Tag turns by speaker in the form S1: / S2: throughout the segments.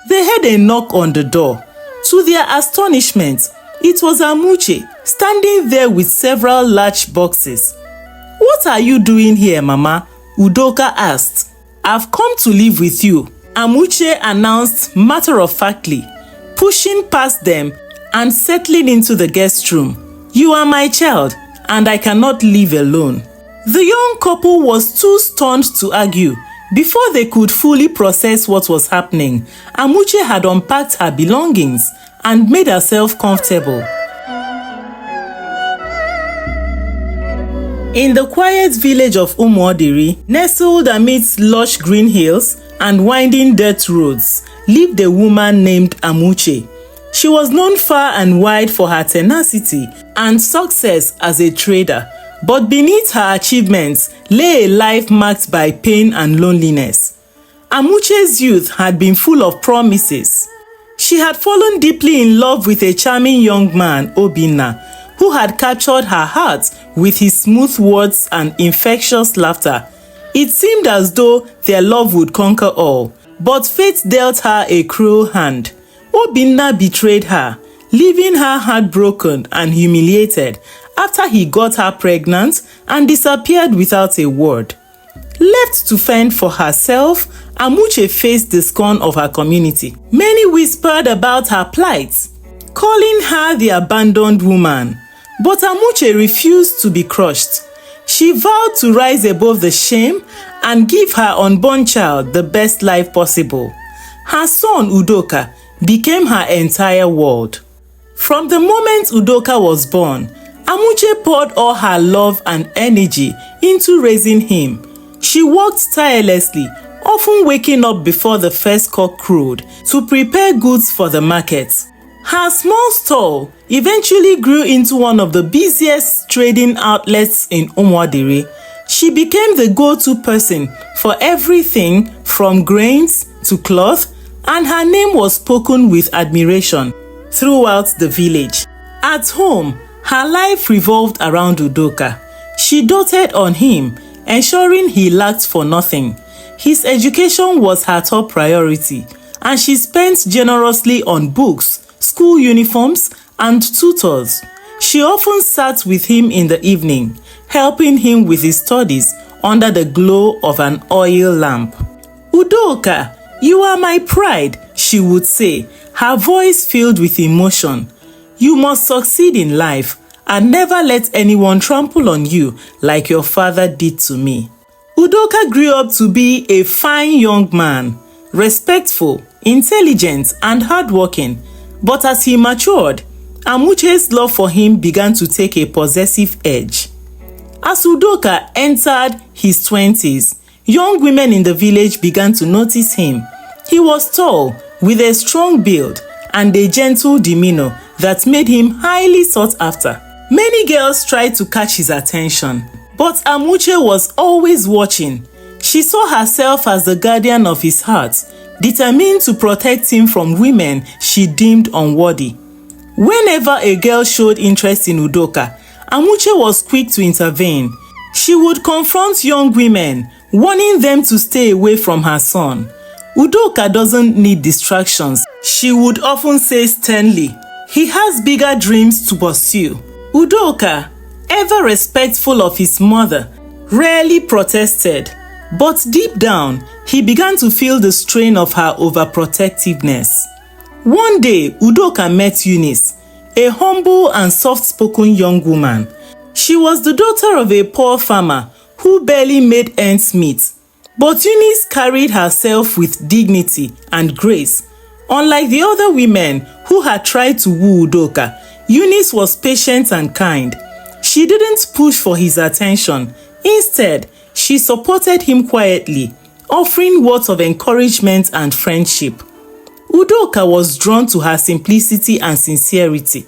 S1: They heard a knock on the door. To their astonishment, it was Amuche standing there with several large boxes. "What are you doing here, Mama?" Udoka asked. "I've come to live with you," Amuche announced matter-of-factly, pushing past them and settling into the guest room. "You are my child, and I cannot live alone." The young couple was too stunned to argue. Before they could fully process what was happening, Amuche had unpacked her belongings and made herself comfortable. In the quiet village of Umuodiri, nestled amidst lush green hills and winding dirt roads, lived a woman named Amuche. She was known far and wide for her tenacity and success as a trader, but beneath her achievements lay a life marked by pain and loneliness. Amuche's youth had been full of promises. She had fallen deeply in love with a charming young man, Obinna, who had captured her heart with his smooth words and infectious laughter. It seemed as though their love would conquer all, but fate dealt her a cruel hand. Obinna betrayed her, leaving her heartbroken and humiliated after he got her pregnant and disappeared without a word. Left to fend for herself, Amuche faced the scorn of her community. Many whispered about her plight, calling her the abandoned woman. But Amuche refused to be crushed. She vowed to rise above the shame and give her unborn child the best life possible. Her son Udoka became her entire world. From the moment Udoka was born, Amuche poured all her love and energy into raising him. She worked tirelessly, often waking up before the first cock crowed to prepare goods for the market. Her small stall eventually grew into one of the busiest trading outlets in Umuodiri. She became the go-to person for everything from grains to cloth, and her name was spoken with admiration throughout the village. At home, her life revolved around Udoka. She doted on him, ensuring he lacked for nothing. His education was her top priority, and she spent generously on books, school uniforms, and tutors. She often sat with him in the evening, helping him with his studies under the glow of an oil lamp. "Udoka, you are my pride," she would say, her voice filled with emotion. "You must succeed in life and never let anyone trample on you like your father did to me." Udoka grew up to be a fine young man, respectful, intelligent, and hardworking. But as he matured, Amuche's love for him began to take a possessive edge. As Udoka entered his 20s, young women in the village began to notice him. He was tall, with a strong build and a gentle demeanor that made him highly sought after. Many girls tried to catch his attention, but Amuche was always watching. She saw herself as the guardian of his heart, determined to protect him from women she deemed unworthy. Whenever a girl showed interest in Udoka, Amuche was quick to intervene. She would confront young women, warning them to stay away from her son. "Udoka doesn't need distractions," she would often say sternly. "He has bigger dreams to pursue." Udoka, ever respectful of his mother, rarely protested. But deep down, he began to feel the strain of her overprotectiveness. One day, Udoka met Unice, a humble and soft-spoken young woman. She was the daughter of a poor farmer who barely made ends meet. But Unice carried herself with dignity and grace. Unlike the other women who had tried to woo Udoka, Unice was patient and kind. She didn't push for his attention. Instead, she supported him quietly, offering words of encouragement and friendship. Udoka was drawn to her simplicity and sincerity.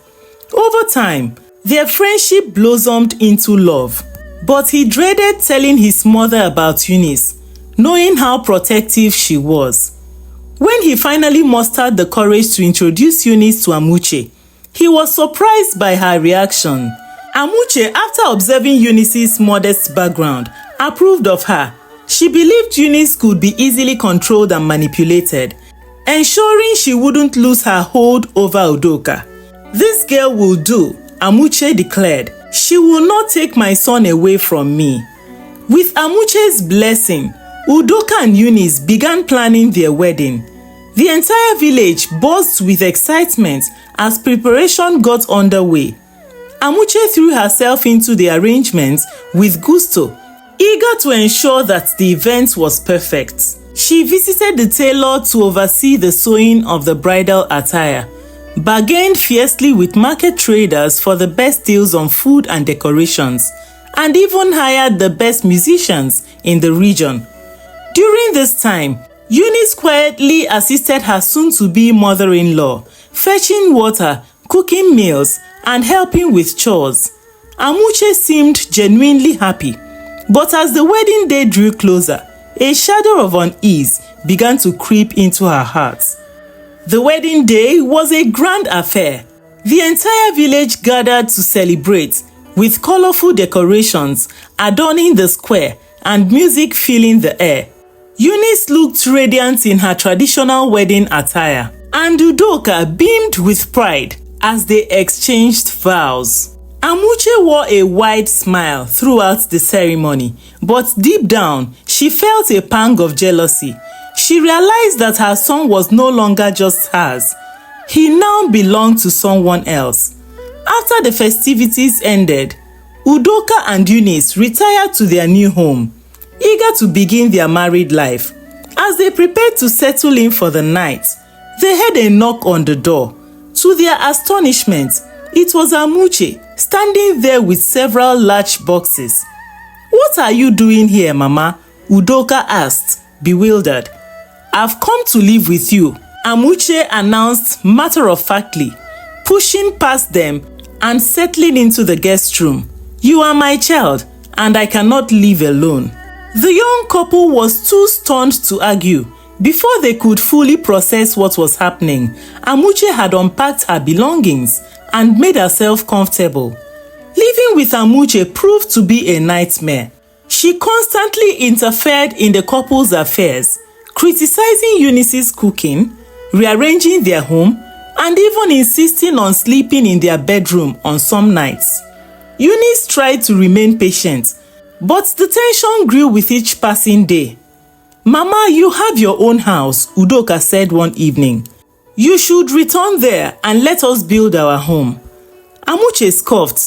S1: Over time, their friendship blossomed into love. But he dreaded telling his mother about Unice, knowing how protective she was. When he finally mustered the courage to introduce Unice to Amuche, he was surprised by her reaction. Amuche, after observing Unice's modest background, approved of her. She believed Unice could be easily controlled and manipulated. ensuring she wouldn't lose her hold over Udoka. "This girl will do," Amuche declared. "She will not take my son away from me." With Amuche's blessing, Udoka and Unice began planning their wedding. The entire village buzzed with excitement as preparation got underway. Amuche threw herself into the arrangements with gusto, eager to ensure that the event was perfect. She visited the tailor to oversee the sewing of the bridal attire, bargained fiercely with market traders for the best deals on food and decorations, and even hired the best musicians in the region. During this time, Unice quietly assisted her soon-to-be mother-in-law, fetching water, cooking meals, and helping with chores. Amuche seemed genuinely happy, but as the wedding day drew closer, a shadow of unease began to creep into her heart. The wedding day was a grand affair. The entire village gathered to celebrate, with colorful decorations adorning the square and music filling the air. Unice looked radiant in her traditional wedding attire, and Udoka beamed with pride as they exchanged vows. Amuche wore a wide smile throughout the ceremony, but deep down, she felt a pang of jealousy. She realized that her son was no longer just hers. He now belonged to someone else. After the festivities ended, Udoka and Unice retired to their new home, eager to begin their married life. As they prepared to settle in for the night, they heard a knock on the door. To their astonishment, it was Amuche, standing there with several large boxes. "What are you doing here, Mama?" Udoka asked, bewildered. "I've come to live with you," Amuche announced matter-of-factly, pushing past them and settling into the guest room. "You are my child, and I cannot live alone." The young couple was too stunned to argue. Before they could fully process what was happening, Amuche had unpacked her belongings and made herself comfortable. Living with Amuche proved to be a nightmare. She constantly interfered in the couple's affairs, criticizing Unice's cooking, rearranging their home, and even insisting on sleeping in their bedroom on some nights. Unice tried to remain patient, but the tension grew with each passing day. "Mama, you have your own house," Udoka said one evening. "You should return there and let us build our home." Amuche scoffed.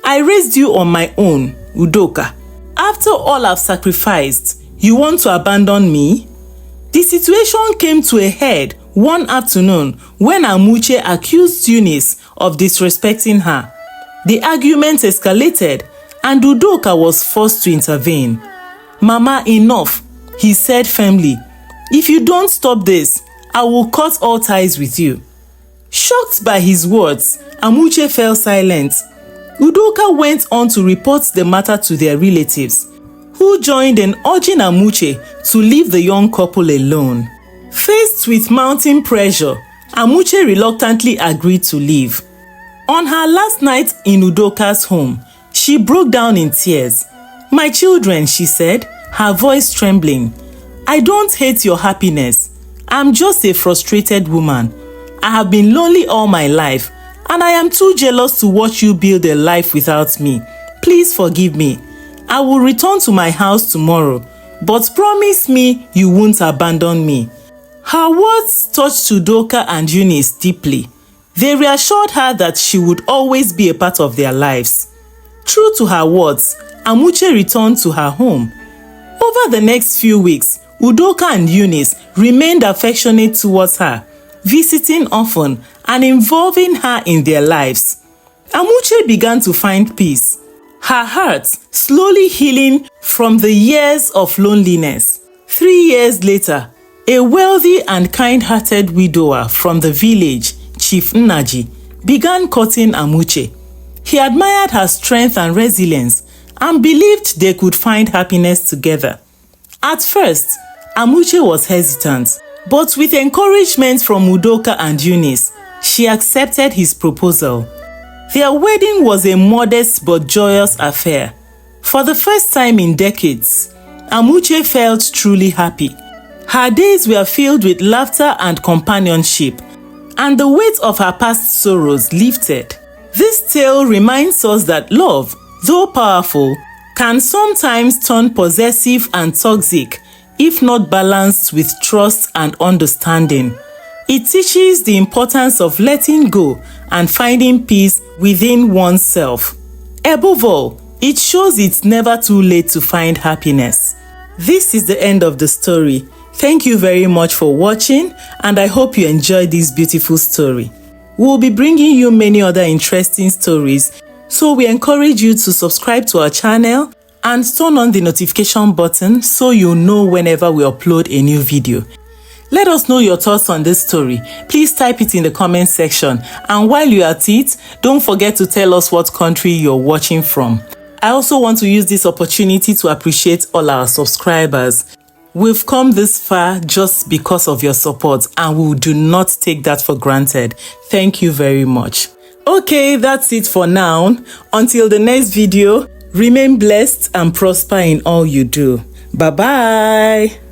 S1: "I raised you on my own, Udoka. After all I've sacrificed, you want to abandon me?" The situation came to a head one afternoon when Amuche accused Unice of disrespecting her. The argument escalated and Udoka was forced to intervene. "Mama, enough," he said firmly. "If you don't stop this, I will cut all ties with you." Shocked by his words, Amuche fell silent. Udoka went on to report the matter to their relatives, who joined in urging Amuche to leave the young couple alone. Faced with mounting pressure, Amuche reluctantly agreed to leave. On her last night in Udoka's home, she broke down in tears. "My children," she said, her voice trembling, "I don't hate your happiness. I'm just a frustrated woman. I have been lonely all my life, and I am too jealous to watch you build a life without me. Please forgive me. I will return to my house tomorrow, but promise me you won't abandon me." Her words touched Udoka and Unice deeply. They reassured her that she would always be a part of their lives. True to her words, Amuche returned to her home. Over the next few weeks, Udoka and Unice remained affectionate towards her, visiting often and involving her in their lives. Amuche began to find peace, her heart slowly healing from the years of loneliness. 3 years later, a wealthy and kind-hearted widower from the village, Chief Nnaji, began courting Amuche. He admired her strength and resilience and believed they could find happiness together. At first, Amuche was hesitant, but with encouragement from Udoka and Unice, she accepted his proposal. Their wedding was a modest but joyous affair. For the first time in decades, Amuche felt truly happy. Her days were filled with laughter and companionship, and the weight of her past sorrows lifted. This tale reminds us that love, though powerful, can sometimes turn possessive and toxic if not balanced with trust and understanding. It teaches the importance of letting go and finding peace within oneself. Above all, it shows it's never too late to find happiness. This is the end of the story. Thank you very much for watching, and I hope you enjoyed this beautiful story. We'll be bringing you many other interesting stories, so we encourage you to subscribe to our channel and turn on the notification button so you'll know whenever we upload a new video. Let us know your thoughts on this story. Please type it in the comment section, and while you're at it, don't forget to tell us what country you're watching from. I also want to use this opportunity to appreciate all our subscribers. We've come this far just because of your support, and we do not take that for granted. Thank you very much. Okay, that's it for now. Until the next video, remain blessed and prosper in all you do. Bye-bye.